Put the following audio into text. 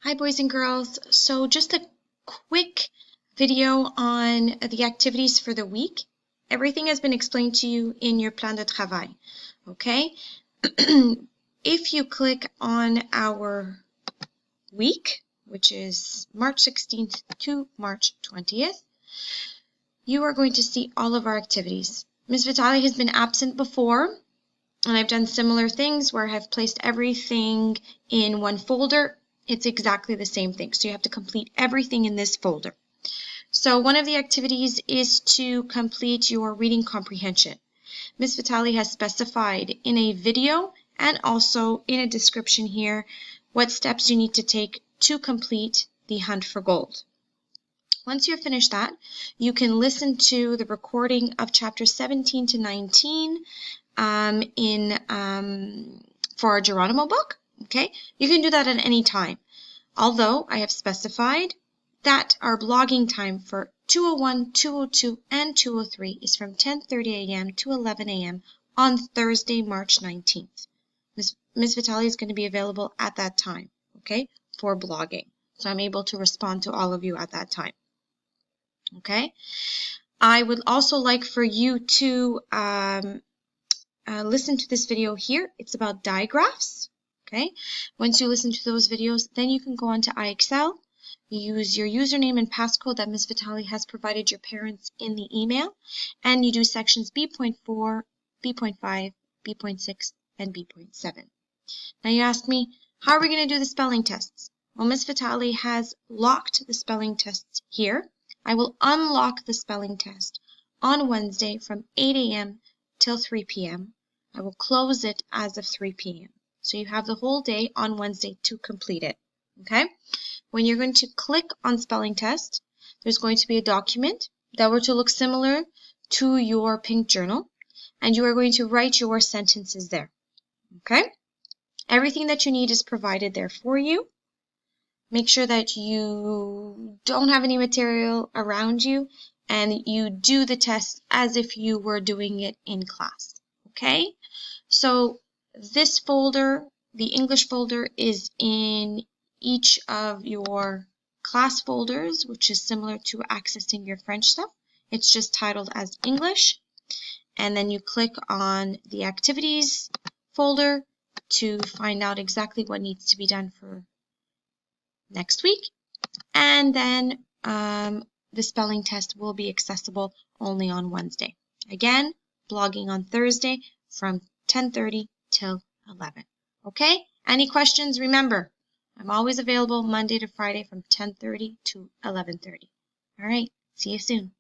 Hi boys and girls. So just a quick video on the activities for the week. Everything has been explained to you in your plan de travail, okay? If you click on our week, which is March 16th to March 20th, you are going to see all of our activities. Ms. Vitali has been absent before, and I've done similar things where I've placed everything in one folder. It's exactly the same thing. So you have to complete everything in this folder. So one of the activities is to complete your reading comprehension. Ms. Vitali has specified in a video and also in a description here what steps you need to take to complete the Hunt for Gold. Once you've finished that, you can listen to the recording of chapters 17 to 19 for our Geronimo book. Okay, you can do that at any time. Although I have specified that our blogging time for 201, 202, and 203 is from 10:30 a.m. to 11 a.m. on Thursday, March 19th. Ms. Vitali is going to be available at that time, okay, for blogging. So I'm able to respond to all of you at that time. Okay. I would also like for you to listen to this video here. It's about digraphs. Okay. Once you listen to those videos, then you can go on to iExcel. You use your username and passcode that Ms. Vitali has provided your parents in the email, and you do sections B.4, B.5, B.6, and B.7. Now you ask me, how are we going to do the spelling tests? Well, Ms. Vitali has locked the spelling tests here. I will unlock the spelling test on Wednesday from 8 a.m. till 3 p.m. I will close it as of 3 p.m. So you have the whole day on Wednesday to complete it. Okay? When you're going to click on spelling test, there's going to be a document that were to look similar to your pink journal, and you are going to write your sentences there. Okay? Everything that you need is provided there for you. Make sure that you don't have any material around you and you do the test as if you were doing it in class. Okay? So this folder, the English folder, is in each of your class folders, which is similar to accessing your French stuff. It's just titled as English. And then you click on the activities folder to find out exactly what needs to be done for next week. And then the spelling test will be accessible only on Wednesday. Again, blogging on Thursday from 10:30 till 11. Okay? Any questions? Remember, I'm always available Monday to Friday from 10:30 to 11:30. All right. See you soon.